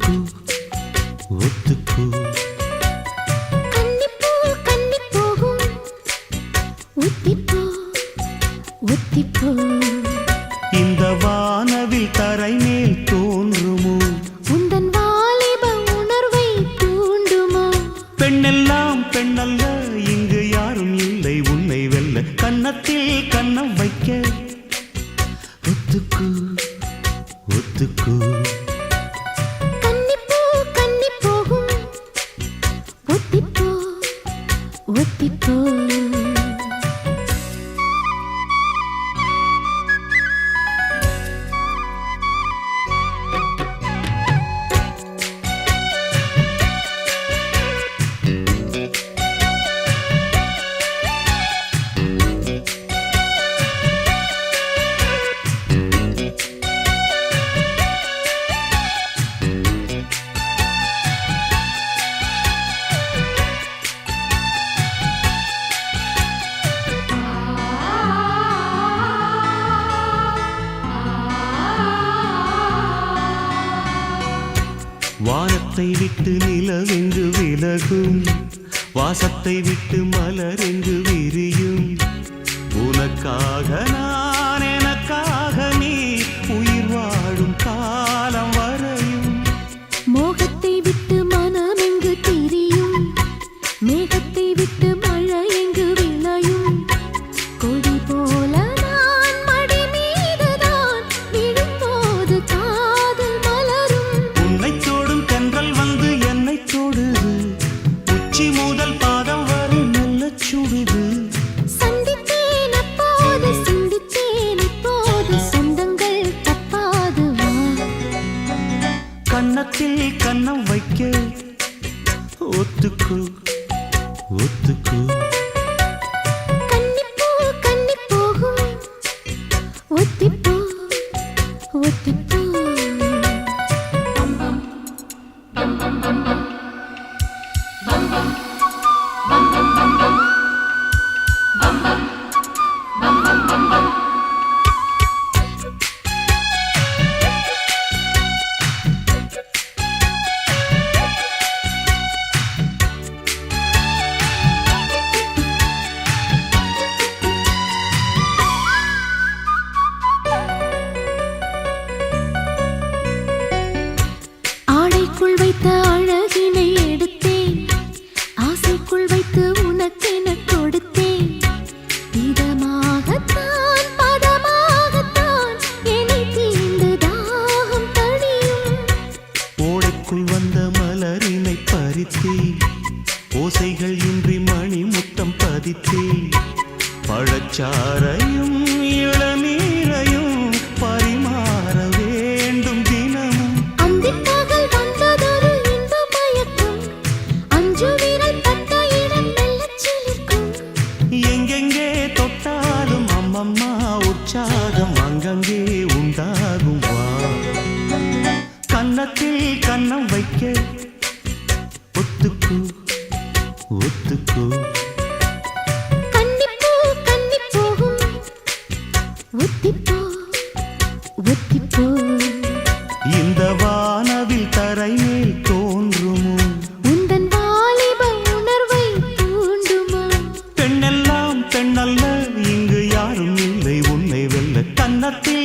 ஒத்துக்கு ஒத்துக்கு கன்னிப்பூ கன்னி போகும் ஒத்திப்போ ஒத்திப்போ இந்த வானவில் தரை மேல் தோன்றுமோ உந்தன் வாலிப உணர்வை தூண்டுமோ பெண்ணெல்லாம் பெண்ணல்ல இங்கு யாரும் இல்லை உன்னை வெல்ல கன்னத்தில் கன்னம் வைக்க ஒத்துக்கு ஒத்துக்கு கன்னிப்பூ கன்னி போகும் ஒத்திப்போ ஒத்திப்போ வானத்தை விட்டு நிலவெங்கு விலகும் வாசத்தை விட்டு மலரெங்கு விரியும் உனக்காக நான் எனக்காக நீ உயிர் வாழும் காலம் வரையும் மோகத்தை விட்டு மனம் எங்கு திரியும் மேகத்தை விட்டு மழை எங்கு விளையும் கொடி போல நான் மடி மீதுதான் விழும்போது காதல் மலரும் உன்னை தோடும் தென்றல் வந்து என்னை தொடுது உச்சி முதல் பாதம் வரை நல்ல சுடுது சந்தித்தேன் அப்போது சிந்தித்தேன் இப்போது சொந்தங்கள் தப்பாது வா கன்னத்தில் கன்னம் வைக்க ஒத்துக்கு ஒத்துக்கு கன்னிப்பூ கன்னி போகும் ஒத்திப்போ ஒத்திப்போ ஆடைக்குள் வைத்த அழகினை எடுத்தேன் ஆசைக்குள் வைத்து உனக்கென கொடுத்தேன் இதமாகத்தான் பதமாகத்தான் என்னை தீண்டு தாகம் தணியும் ஓடைக்குள் வந்த மலரினை பறித்தே ஓசைகள் இன்றி மணி முத்தம் பதித்தே பழச்சாரையும் இளநீரையும் பரிமாற வேண்டும் தினமும் அந்திப்பகல் வந்ததொரு இன்ப மயக்கம் அஞ்சு விரல் பட்ட இடம் மெல்லச் சிலிர்க்கும் எங்கெங்கே தொட்டாலும் அம்மம்மா உற்சாகம் அங்கங்கே உண்டாகும் வா கன்னத்தில் கன்னம் வைக்க ஒத்துக்கு ஒத்துக்கு கன்னிப்பூ கன்னி போகும் ஒத்திப்போ ஒத்திப்போ இந்த வானவில் தரை மேல் தோன்றுமோ உந்தன் வாலிப உணர்வை தூண்டுமோ பெண்ணெல்லாம் பெண்ணல்ல இங்கு யாரும் இல்லை உன்னை வெல்ல கன்னத்தில்